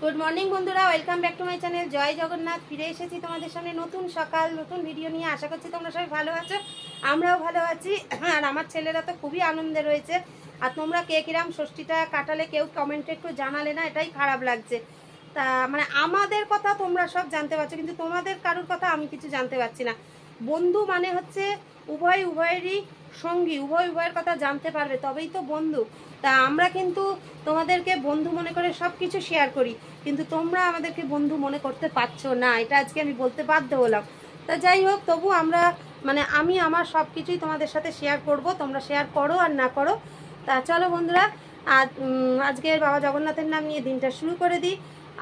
Good morning বন্ধুরা, welcome back to my channel জয় জগন্নাথ। ফিরে এসেছি তোমাদের সামনে নতুন সকাল নতুন ভিডিও নিয়ে। আশা করছি তোমরা সবাই ভালো আছো, আমরাও ভালো আছি। আর আমার ছেলেরা তো খুবই আনন্দে রয়েছে। আর তোমরা কে কিরাম ষষ্ঠীটা কাটালে কেউ কমেন্টে একটু জানালে না, এটাই খারাপ লাগছে। তা মানে আমাদের কথা তোমরা সব জানতে পারছো, কিন্তু তোমাদের কারোর কথা আমি কিছু জানতে পারছি না। বন্ধু মানে হচ্ছে উভয়েরই সঙ্গী, উভয়ের কথা জানতে পারবে তবেই তো বন্ধু। তা আমরা কিন্তু তোমাদেরকে বন্ধু মনে করে সব কিছু শেয়ার করি, কিন্তু তোমরা আমাদেরকে বন্ধু মনে করতে পারছো না, এটা আজকে আমি বলতে বাধ্য হলাম। তা যাই হোক, তবু আমরা আমি আমার সব কিছুই তোমাদের সাথে শেয়ার করব, তোমরা শেয়ার করো আর না করো। তা চলো বন্ধুরা, আজকে বাবা জগন্নাথের নাম নিয়ে দিনটা শুরু করে দিই।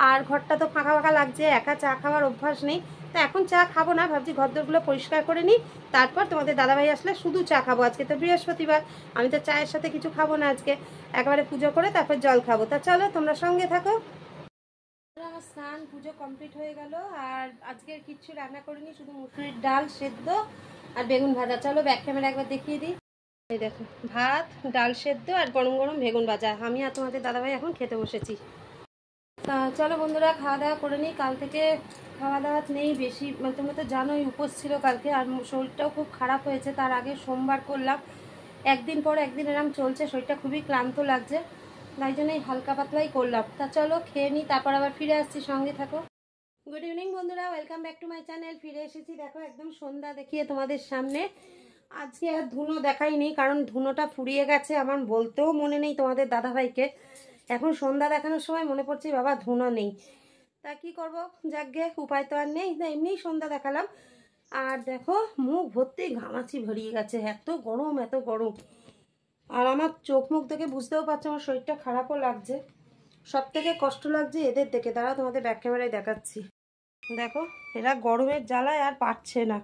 আর ঘরটা তো ফাঁকা ফাঁকা লাগছে, একা চা খাওয়ার অভ্যাস নেই। তা এখন চা খাবো না, ভাবছি ঘরদোরগুলো পরিষ্কার করে নিই, তারপর তোমাদের দাদাভাই আসলে শুধু চা খাবো। আজকে তো বৃহস্পতিবার, আমি তো চায়ের সাথে কিছু খাবো না আজকে, একেবারে পুজো করে তারপর জল খাবো। তা চলো তোমরা সঙ্গে থাকো। আমার স্নান পুজো কমপ্লিট হয়ে গেল, আর আজকের কিচ্ছু রান্না করিনি, শুধু মুসুরির ডাল সেদ্ধ আর বেগুন ভাজা। চলো ব্যাক ক্যামেরা একবার দেখিয়ে দিই। এই দেখো, ভাত ডাল সেদ্ধ আর গরম গরম বেগুন ভাজা। আমি আর তোমাদের দাদাভাই এখন খেতে বসেছি। তা চলো বন্ধুরা, খাওয়া দাওয়া করে নিই। কাল থেকে খাওয়া দাওয়া নেই বেশি, তোমরা তো জানোই উপোস ছিল কালকে, আর শরীরটাও খুব খারাপ হয়েছে। তার আগে সোমবার করলাম, একদিন পর একদিন এরম চলছে, শরীরটা খুবই ক্লান্ত লাগছে, তাই জন্যই হালকা পাতলাই করলাম। তা চলো খেয়ে নিই, তারপর আবার ফিরে আসছি, সঙ্গে থাকো। গুড ইভিনিং বন্ধুরা, welcome back to my channel. ফিরে এসেছি, দেখো একদম সন্ধ্যা দেখিয়ে তোমাদের সামনে। আজকে আর ধুনো দেখাইনি, কারণ ধুনোটা ফুরিয়ে গেছে, আমার বলতেও মনে নেই তোমাদের দাদাভাইকে। এখন সন্ধ্যা দেখানোর সময় মনে পড়ছে বাবা ধুনো নেই। তা কি করবো, যাকগে, উপায় তো আর নেই, এমনিই সন্ধ্যা দেখালাম। আর দেখো মুখ ভর্তি ঘামাচি ভরিয়ে গেছে, এত গরম এত গরম। আর আমার চোখ মুখ দেখে বুঝতেও পারছো আমার শরীরটা খারাপও লাগছে। সব থেকে কষ্ট লাগছে এদের দেখে, তারা তোমাদের ব্যাক ক্যামেরায় দেখাচ্ছি। দেখো এরা গরমের জ্বালায় আর পারছে না,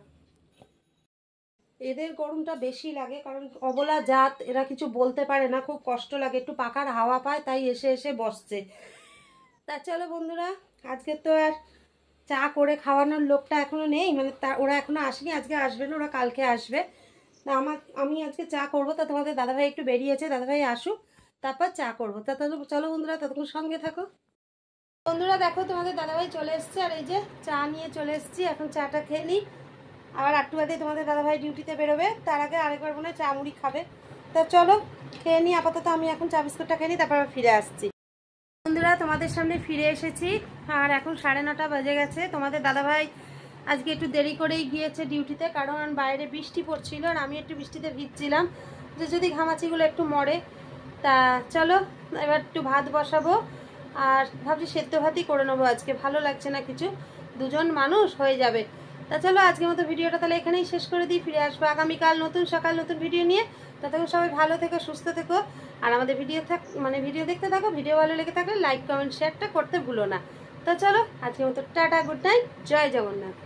এদের গরমটা বেশি লাগে, কারণ অবলা জাত, এরা কিছু বলতে পারে না, খুব কষ্ট লাগে, একটু পাখার হাওয়া পায় তাই এসে এসে বসছে। তা চলো বন্ধুরা, আজকে তো আর চা করে খাওয়ানোর লোকটা এখনো নেই, ওরা এখনো আসেনি, আজকে আসবে না, ওরা কালকে আসবে। তা আমি আজকে চা করবো। তা তোমাদের দাদাভাই একটু বেরিয়েছে, দাদাভাই আসুক তারপর চা করবো। তা চলো বন্ধুরা, ততক্ষণ সঙ্গে থাকো। বন্ধুরা দেখো, তোমাদের দাদাভাই চলে এসছে, আর এই যে চা নিয়ে চলে এসছি, এখন চাটা খেয়ে নিই। আবার একটু বাদে তোমাদের দাদাভাই ডিউটিতে বেরোবে, তার আগে আরেকবার মনে হয় চা মুড়ি খাবে। তা চলো খেয়ে নিই, আপাতত আমি এখন চা বিস্কুটটা খেয়ে নিই, তারপর ফিরে আসছি। বন্ধুরা তোমাদের সামনে ফিরে এসেছি, আর এখন 9:30 বাজে গেছে। তোমাদের দাদাভাই আজকে একটু দেরি করেই গিয়েছে ডিউটিতে, কারণ বাইরে বৃষ্টি পড়ছিল, আর আমি একটু বৃষ্টিতে ভিজছিলাম, যে যদি ঘামাচিগুলো একটু মরে। তা চলো এবার একটু ভাত বসাবো, আর ভাবছি সেদ্ধ ভাতই করে নেবো আজকে, ভালো লাগছে না কিছু, দুজন মানুষ হয়ে যাবে। তা চলো আজকের মতো ভিডিওটা তাহলে এখানেই শেষ করে দিই, ফিরে আসবো আগামীকাল নতুন সকাল নতুন ভিডিও নিয়ে। ততক্ষণ সবাই ভালো থেকো, সুস্থ থেকো, আর আমাদের ভিডিও দেখতে থাকো। ভিডিও ভালো লেগে থাকলে লাইক কমেন্ট শেয়ারটা করতে ভুলো না। তো চলো আজকের মতো টাটা, গুড নাইট, জয় জগন্নাথ।